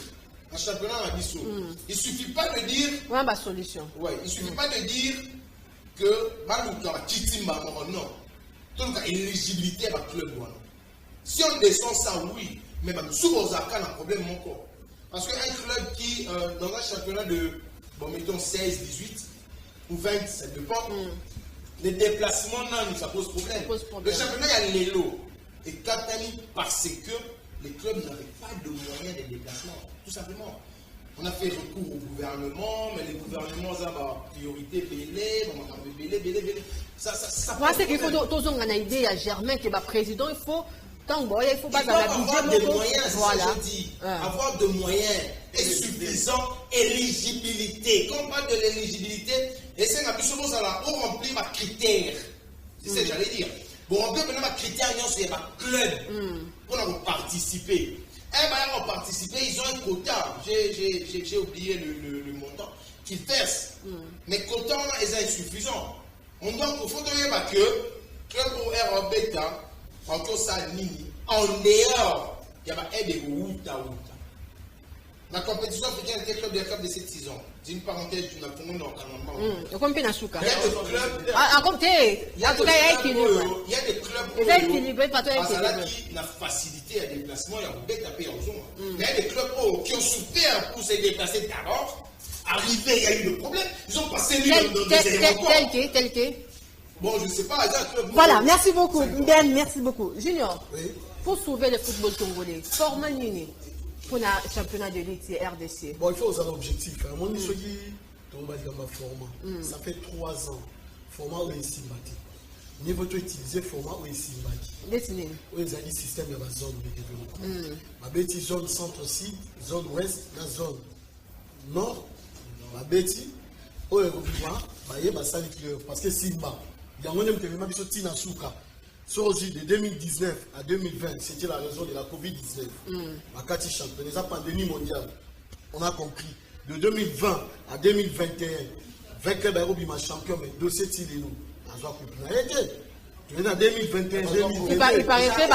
un championnat à Bissau. Il ne suffit pas de dire. Ouais, ma solution. Ouais, il ne suffit pas de dire que Malouka, Titimba, non. Donc, l'éligibilité à club. Si on descend ça, oui. Mais souvent, on a un problème encore. Parce qu'un club qui, dans un championnat de, bon, mettons 16, 18 ou 20, ça dépend. Les déplacements, non, ça pose problème. Le championnat, il y a les lots. Et Katani, parce que les clubs n'avaient pas de moyens de déplacement. Tout simplement. On a fait recours au gouvernement, mais les gouvernements ont priorité Bélé. Ça moi, c'est qu'il faut toujours une idée à Germain qui est président. Il faut pas avoir des moyens, voilà. Je dis. Avoir des moyens suffisants, éligibilité. Quand on parle de l'éligibilité, et c'est la plus chose pour remplir ma critère. C'est ce que j'allais dire. Pour remplir ma critère, il y a un club pour participer. Pour participer, ils ont un quota. J'ai oublié le montant qu'ils versent. Mais quota, ils sont insuffisants. On doit dire que club pour R Beta, encore ça, en dehors, il y a un aide de Outa. La compétition africaine était club de la de cette saison. C'est une parenthèse du Congo dans le Il y a des clubs. Il y a des clubs qui ont facilité le déplacement. Il y a des clubs qui ont souffert pour se déplacer d'abord. Arrivé, il y a eu le problème. Ils ont passé dans des aéroports. Tel que. Bon, je ne sais pas. Voilà, merci beaucoup. Ben, merci beaucoup. Junior, pour sauver le football congolais, format Nini pour le championnat de l'élite RDC. Bon, il faut avoir un objectif. Moi, je suis format. Ça fait 3 ans. Format où il est sympathique. Nous devons utiliser le format où il est sympathique. Dessiné. Où il y a des systèmes de la zone de développement. Ma bêtise zone centre-sud, zone ouest, la zone nord. Ma bêtise, où il y a parce que Simba. Il y a un homme qui a mis Tina Souka. Soji de 2019 à 2020, c'était la raison de la Covid-19. Makati championnat, la pandémie mondiale. On a compris. De 2020 à 2021, 20 clubs aérobima champion, mais dossier Tileno. On a compris. En 2021, 2022. Il paraîtrait,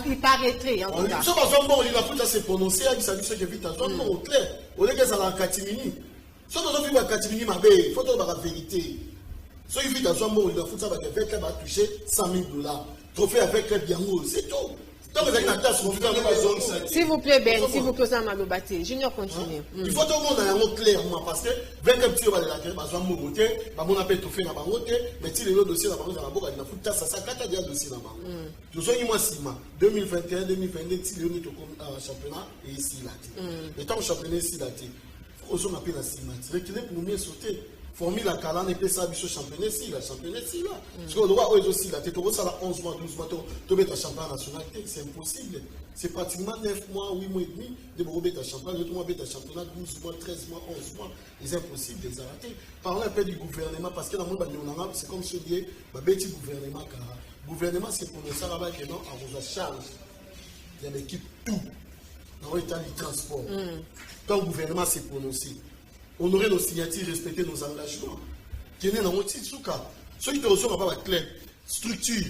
il paraîtrait, en tout cas. Il a tout à se prononcer, il s'est dit ce que vite à toi, au clair. Au lieu que ça a Katimini. Si on a vu à Katimini, il faut la vérité. Si on a vu à toi, il a foutu avec un club à toucher $100,000. Trophée avec club Yango, c'est tout. S'il vous plaît, Ben, s'il vous plaît, ça m'a battu. Junior, continue. Il faut tout le monde ait clairement parce que 20 petits va la guerre, bah, j'en mourrai, bah, mon appel tout fait dans ma route, mais si les dossiers dans ma route, dans la bourre, il a foutu ça, ça, 4 dossiers dans ma route. Nous sommes moi 6 mois, 2021, 2022, si les dossiers au championnat, et ici, là. Et tant que championnat ici, là, il faut qu'on appelle la 6 mois. C'est qu'il est pour mieux sauter. Formule la Calan et ça biso championnat ici, la championnat ici, là. Parce qu'on doit aussi, là, tu as ça 11 mois, 12 mois, tu es champion national, c'est impossible. C'est pratiquement 9 mois, 8 mois et demi de Borobé ta champion, le mois bêta championnat, 12 mois, 13 mois, 11 mois. C'est impossible de les arrêter. Parlons un peu du gouvernement, parce que dans le monde, c'est comme si on dit, petit gouvernement, car le gouvernement, c'est pour le salaire que non, on vous charge. Il y a l'équipe tout. Dans l'état du transport. Tant le gouvernement s'est prononcé. Honorer nos signatures, respecter nos engagements. Tenez dans notre souka. Ceux qui te reçoivent pas la clé, structure,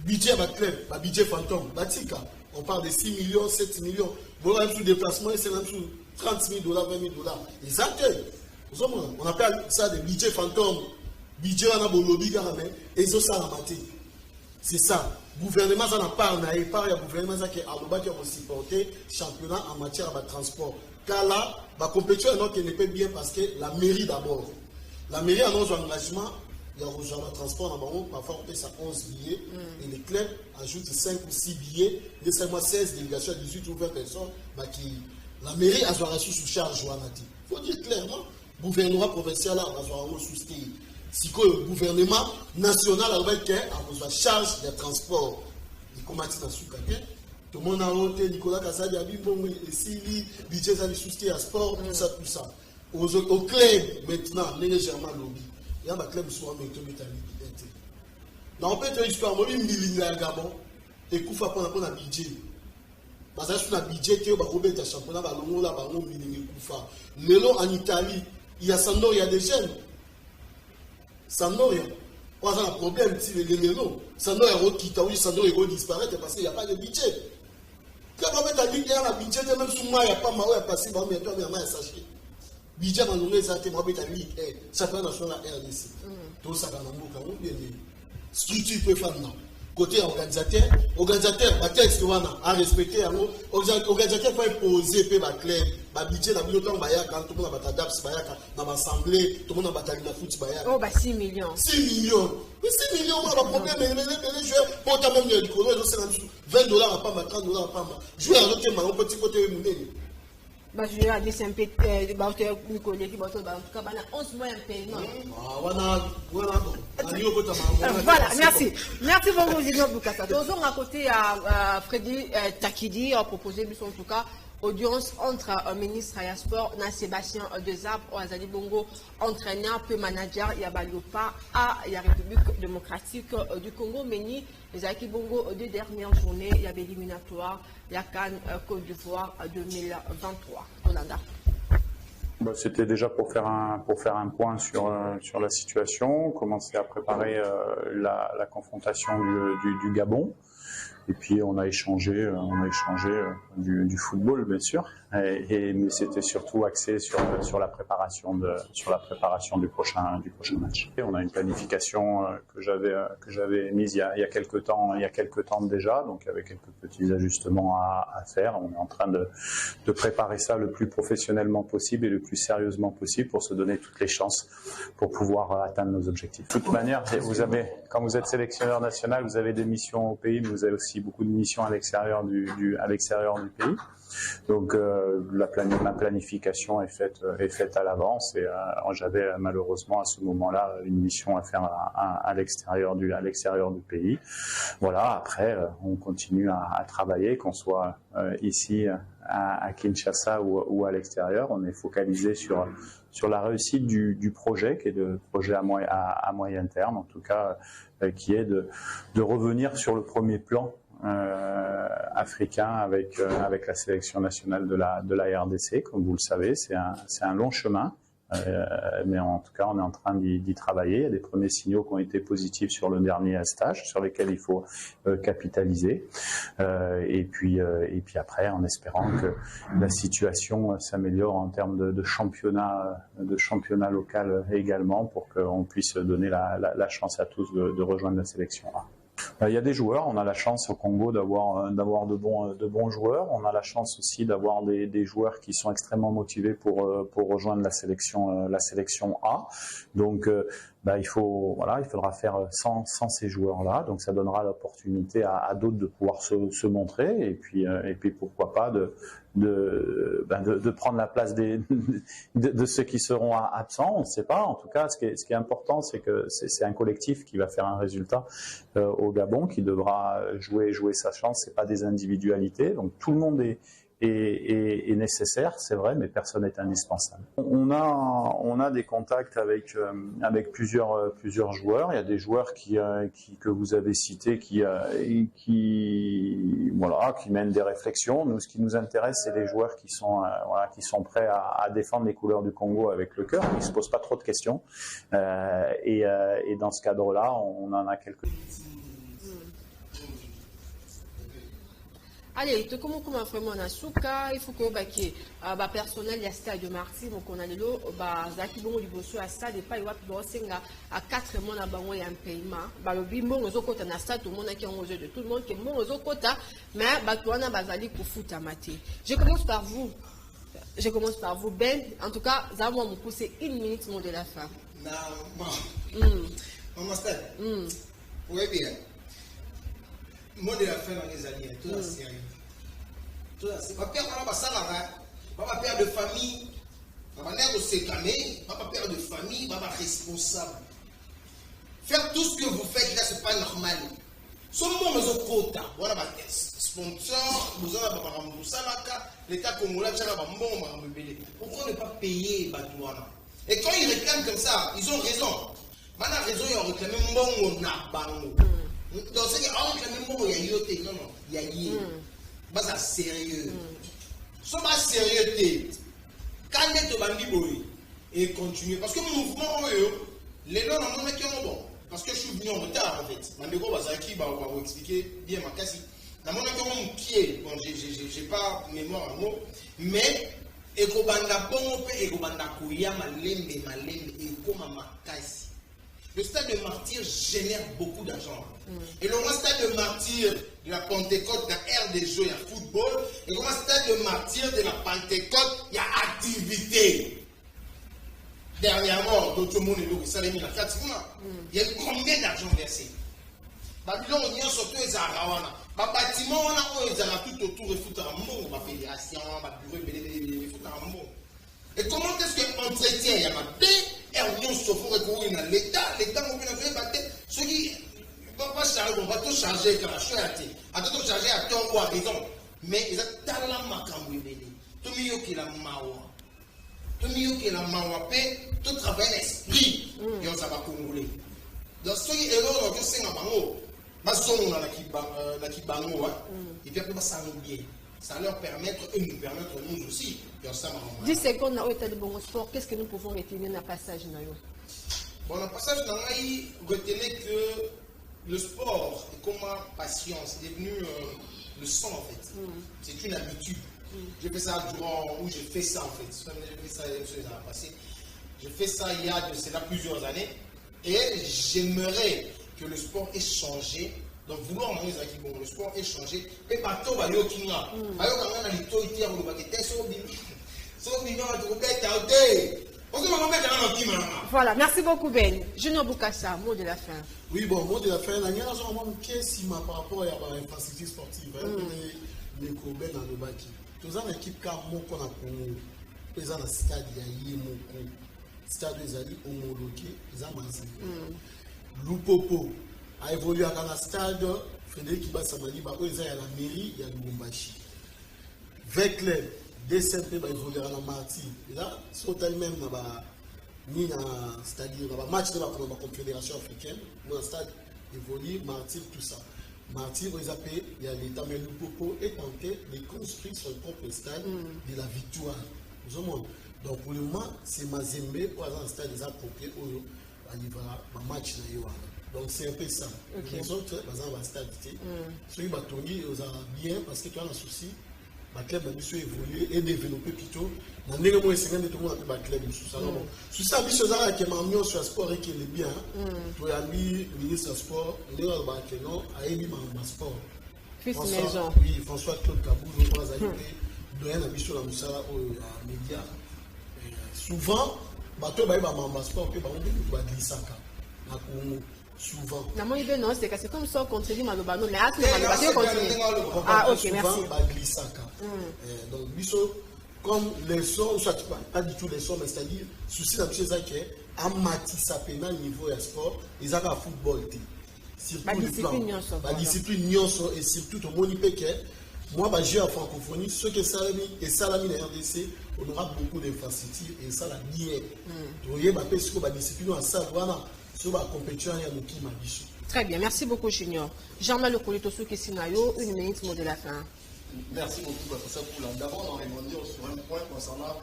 budget avec clé, budget fantôme, batika. On parle de 6 millions, 7 millions. Bon, même sous déplacement, c'est même sous $30,000, $20,000. Exact. On appelle ça des budgets fantômes. Budget on a beau lobby, et ça, ça a maté. C'est ça. Gouvernement, ça n'a pas un il y a gouvernement qui a supporté championnat en matière de transport. Car là, la compétition qui n'est pas bien parce que la mairie d'abord. La mairie a un engagement, il y a un transport en Baron, parfois on paie ça 11 billets, et les clubs ajoutent 5 ou 6 billets, de 5 mois 16 délégations, 18 ou 20 personnes, la mairie a un sous charge. Il faut dire clairement, le gouvernement provincial a un sous si le gouvernement national a un charge des transports. Il commence à sous-caquer. Tout le monde a voté, Nicolas Kassadi a dit, bon, Sili, budget a souscrit à sport, tout ça, tout ça. Au club, maintenant, légèrement lobby. Il y a un club qui soit maintenant l'identité. Dans le pays, histoire, moi, il y a un Gabon, et qu'il faut prendre un budget. Parce que sur un budget, il y a un championnat, il y a un Koufa. Le long en Italie, il y a Sandor, il y a des jeunes. Sandor, on a un problème, si les noms. Sandor est disparaître parce qu'il n'y a pas de budget. Quand on met la Ligue 1, la budget, même sous moi, il n'y a pas de budget, passé, mais il y a un sachet. Budget dans le ça la Ligue 1, championnat national RDC. Tout ça, dans le bien. Structure peut faire non. Côté organisateur, la texte a respecté, organisateur peut imposer la club, le budget dans le temps, quand tout le monde a DAPS, dans l'assemblée, tout le monde a battu la foot. Oh, 6 millions. 6 millions. Mais 6 millions, on a un problème, mais les joueurs, pour ta même le colon, $20 à pas mal, $30 à pas mal. Jouer à l'autre, on peut petit côté monnaie. Je vais aller Saint-Péter, Nicolas qui va en tout cas, 11 mois un paiement. Voilà, merci. Merci beaucoup, Zidane Boukassa. Nous avons à côté à Freddy Takidi, a proposé, en tout cas, audience entre ministre à sport, Sébastien Desabre, Azali Bongo, entraîneur, peu manager, Yabalopa, à la République démocratique du Congo, Meni, les Aki Bongo, 2 dernières journées, il y avait éliminatoire, la CAN Côte d'Ivoire 2023. Olanda. C'était déjà pour faire un point sur la situation, commencer à préparer la confrontation du Gabon. Et puis on a échangé du football bien sûr, mais c'était surtout axé sur la préparation du prochain match. Et on a une planification que j'avais mise il y a quelques temps déjà, donc avec quelques petits ajustements à faire. On est en train de préparer ça le plus professionnellement possible et le plus sérieusement possible pour se donner toutes les chances pour pouvoir atteindre nos objectifs. De toute manière, quand vous êtes sélectionneur national, vous avez des missions au pays, mais vous avez aussi beaucoup de missions à l'extérieur du pays. Donc ma planification est faite à l'avance et j'avais malheureusement à ce moment-là une mission à faire à l'extérieur du pays. Voilà, après on continue à travailler, qu'on soit ici à Kinshasa ou à l'extérieur. On est focalisé sur la réussite du projet, qui est le projet à moyen terme, en tout cas, qui est de revenir sur le premier plan africain avec la sélection nationale de la RDC. Comme vous le savez, c'est un long chemin. Mais en tout cas, on est en train d'y travailler. Il y a des premiers signaux qui ont été positifs sur le dernier stage, sur lesquels il faut capitaliser. Et puis après, en espérant que la situation s'améliore en termes de championnat local également, pour qu'on puisse donner la chance à tous de rejoindre la sélection A. Il y a des joueurs, on a la chance au Congo d'avoir de bons joueurs, on a la chance aussi d'avoir des joueurs qui sont extrêmement motivés pour rejoindre la sélection A. Donc il faudra faire sans ces joueurs-là, donc ça donnera l'opportunité à d'autres de pouvoir se montrer, et puis pourquoi pas de prendre la place de ceux qui seront absents, on ne sait pas. En tout cas, ce qui est important, c'est que c'est un collectif qui va faire un résultat au Gabon, qui devra jouer sa chance. C'est pas des individualités, donc tout le monde est nécessaire, c'est vrai, mais personne n'est indispensable. On a des contacts avec plusieurs joueurs. Il y a des joueurs que vous avez cités qui mènent des réflexions. Nous, ce qui nous intéresse, c'est les joueurs qui sont prêts à défendre les couleurs du Congo avec le cœur, qui se posent pas trop de questions. Et dans ce cadre-là, on en a quelques. Allez, tu comment vraiment na suka, il faut que personnel il y a stade de Marty, donc on a lelo zaki bongo liboso à stade pas iwa pibo senga à 4 mois na bango ya paiement. Le bimbo ozo kota na stade tout le monde qui en jeu de tout le monde qui mon ozo kota mais wana bazali ko futa maté. Je commence par vous Ben, en tout cas, ça va me pousser 1 minute mot de la fin. Maman stade. Oui bien. Mot de la fin dans les alliés, tout la série. C'est pas père pas père de famille, pas père de sécamé, pas père de famille, pas responsable. Faire tout ce que vous faites là, c'est pas normal. Sommes nous au quota, voilà ma sponsor, vous avez l'État congolais, pourquoi ne pas payer Batouana? Et quand ils réclament comme ça, ils ont raison. Maintenant, raison, ils ont réclamé Mbongo Nabango. Donc, c'est qu'il y a eu c'est sérieux. Ce n'est pas sérieux. Quand tu vas et continuer. Parce que le mouvement, les gens n'ont pas été bon. Parce que je suis venu en retard en fait. Mandeko Bazaki va vous expliquer bien ma casse. Dans mon pied, bon, j'ai pas mémoire en mots, mais Ekobanda Pompe, Ekobanda Kouya, Malembe, et Komama Kasi. Le stade de martyrs génère beaucoup d'argent. Et le stade de martyrs de la Pentecôte, de la RDG, il y a football. Et le stade de martyrs de la Pentecôte, il y a activité. Dernièrement, d'autres monde il y a combien d'argent versé? Babylone, on y a surtout les Arawana. Les bâtiments, on a tout autour de Foutarambo, la fédération, le bureau, Foutarambo. Et comment est-ce qu'on entretient? Il y a ma paix, et on y a surtout recourir à l'État, on peut faire battre. Ceux qui ne vont pas charger, on va tout charger quand la chose a été. À tout charger à tort ou à raison. Mais ils ont talent macamboué. Tout le monde qui la mawa. Tout le monde qui la mawa paix, tout travail l'esprit. Et on s'en va congolais. Donc ceux qui sont là, c'est un bango. Basons la kibango, et puis après, ça nous bien. Ça leur permettre et nous permettre nous aussi. 10 secondes dans l'état de bon sport, qu'est-ce que nous pouvons retenir dans le passage? Bon, dans le passage, retenez que le sport est comme une passion, c'est devenu le sang en fait. C'est une habitude. J'ai fait ça durant où j'ai fait ça en fait. J'ai fait ça les années passées. J'ai fait ça il y a de cela plusieurs années. Et j'aimerais que le sport ait changé. Donc, vouloir manger bon, le sport ait changé. Et partout, il y a qui n'a. Il y a qui voilà, merci beaucoup Ben. Junior Boukassa, mot de la fin. Oui, bon, mot de la fin. Il y a un par rapport à l'infrastructure sportive. Les Koben dans le bâti. Tous les équipes qui ont un stade, il y a un stade homologué, ils ont Lupopo a évolué dans le stade. Frédéric Kibasamali, il y a la mairie, il y a Lubumbashi. 20 clubs, DCMP va évoluer à la Marty. Et là, c'est même c'est-à-dire le match de la Confédération africaine, où le stade évolue, Marty, tout ça. Marty, il y a l'État, mais le Popo est tenté de construire son propre stade de la victoire. Donc pour le moment, c'est Mazembe pour un stade des appropriés où il va un match. Donc c'est un peu ça. Les autres, par exemple, un stade, ceux qui vont tourner bien parce que tu as un souci. Le club a évolué et développé plutôt. On est le moins de tout le monde a le club. Sous ça, il y a qui m'a sur le sport et qui est bien. Tu as mis le ministre du sport, il y a un sport. Fils maison. Oui, François-Claude Kabou, je crois que doyen la mission la Moussala aux médias. Souvent, bateau ba ba sport pe ba on ba glisaka. Souvent. Non, c'est comme ça qu'on se dit malobano mais attends malobano continue. Ah OK, merci. Ba glisaka. Donc biso comme les sons soit pas du tout les sons mais c'est-à-dire souci la chose est que amati sa pénal niveau de sport, ils ont football. La discipline nyonso et surtout au monipeke. Moi, j'ai en francophonie, ce que Salami et Salami la RDC, on aura beaucoup d'infrastructures et ça la nier. Donc, il y a la discipline en salle, voilà, sur la compétition, il y a le climat. Très bien, merci beaucoup, Junior. Jean-Marie Lekolitosu Kesinayo, 1 minute, mot de la fin. Merci beaucoup, professeur Poula. D'abord, on va rebondir sur un point concernant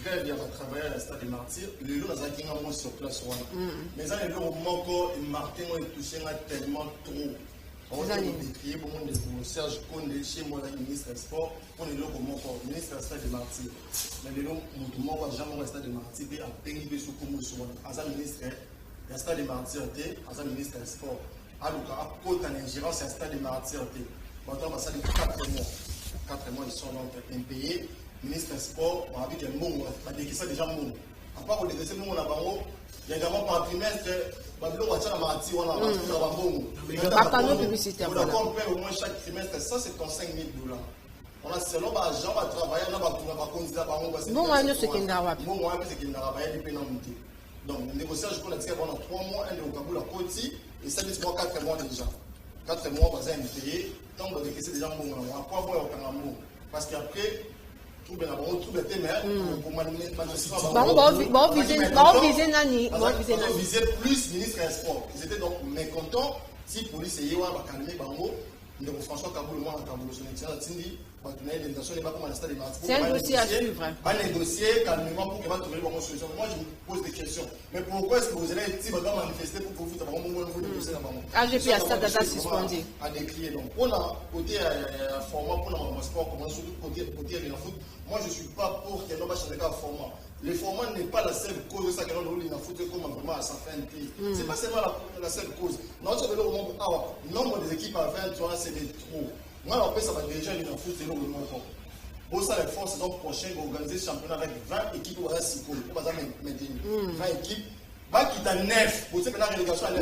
grève, il va travailler à la Stade des Martyrs. Le jour, on a dit un sur place. Mais ça, le jour où encore, il marquait, on est touché tellement trop. On a décrié pour Serge Condé chez moi, le ministre des Sports, on est là comme le ministre des Stade des Martyrs. Mais le jour où on va jamais au Stade des Martyrs, et à payer sur comme sur un ministre des Stade des Martyrs, un ministre des Sports. Alors, à côté de l'ingérence, c'est un Stade des Martyrs. Maintenant, on va saluer 4 mois. 4 mois, ils sont donc impayés. Ministre des Sports, on a vu qu'il y a un mot, on a décrit ça déjà mot. À part qu'on décrit ce mot, on a il y a également par trimestre, on a publicitaire. On a compris au moins chaque trimestre, ça c'est ton $5 000. On a selon les gens qui travaillent, on va considérer par exemple. Bon, on a ce qu'il y a. Bon, on a ce qu'il y a. Donc, le négociation, on a dit pendant 3 mois, on est au Kaboul à Koti, et ça dit 4 mois déjà. 4 mois, on va payer. Donc, on va décaisser déjà un bon moment. Pourquoi on va faire parce qu'après, tout le thème, on visait plus ministre des Sports. Ils étaient donc mécontents si la police est là, calmer Bango. François Kaboul, moi, Kaboul, son excellent Tindi, c'est un dossier à suivre. Pas négocier calmement pour qu'il va trouver une solution. Moi, je vous pose des questions. Mais pourquoi est-ce que vous allez manifester pour que vous négocier AGP à ça, data suspendu. À décrier. Donc, on a côté format pour le sport, comment surtout côté de foot. Moi, je ne suis pas pour qu'il y ait un changer de format. Le format n'est pas la seule cause de ça que l'on a foot comme vraiment à sa fin de pays. Ce n'est pas seulement la seule cause. Nombre des équipes à 23, c'est trop. Moi, en fait, ça va déjà aller dans le foot, c'est le moment. Pour ça, les forces saison prochaine vont organiser ce championnat avec 20 équipes ou 6 pôles. Pour maintenir 20 équipes. Va quitter 9. Vous savez que la relégation à 9.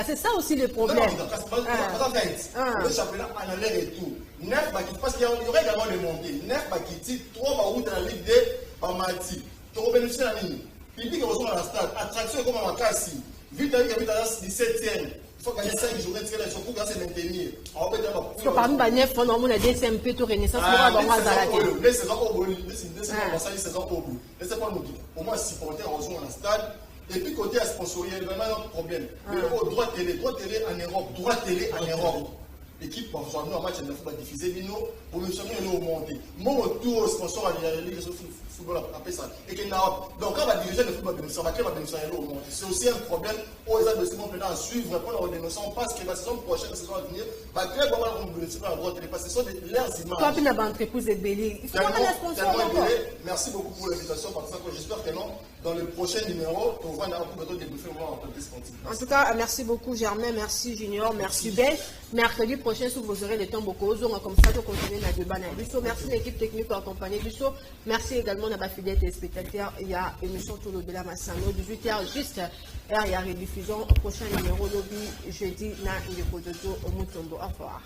C'est ça aussi le problème. Le championnat en l'air et tout. 9 va quitter parce qu'il y aurait également le montées. 9 va quitter 3 va route dans la Ligue 2 par Mati. Tu vas bénéficier de la ligne. Puis il y a dans la stade. Attraction comme en Cassi. Vite avec la 17e. Il faut gagner 5 journées de sélection pour se maintenir. Parce que parmi les 9, on a des DCMP, tout Renaissance, on va avoir la les saisons au bout. Les saisons au bout. Laissez pas nous dire. Au moins, supporter en jouant dans le stade. Et puis, côté à sponsoriser, il y a vraiment un problème. Mais au droit télé en Europe. L'équipe va jouer un match de football diffusé, pour nous sommes au monter. Mon retour au sponsor à la Ligue de football après ça. Et que donc, quand on va diriger le football, on va démissionner au monter. C'est aussi un problème aux aides de ce moment à suivre pour la redénonciation parce que la saison prochaine, la saison à venir, va créer pas mal de bénéfices à la droite télé parce que ce sont leurs images. Toi, tu n'as pas entreprise de Béli. Il faut qu'on ait un sponsor. Merci beaucoup pour l'invitation. Parce que j'espère que non, dans le prochain numéro, on va avoir beaucoup de débriefing en entreprise sportive. En tout cas, merci beaucoup Germain, merci Junior, merci Ben. Mercredi prochain, si vous aurez le temps, beaucoup comme ça, vous continuez à débattre. Merci l'équipe technique pour accompagner du show. Merci également à ma fidèle téléspectateur. Il y a émission Tout le Bela Massano, 18h juste. Et il y a rediffusion au prochain numéro lobby jeudi, na Ndekododo au Mutombo. Au revoir.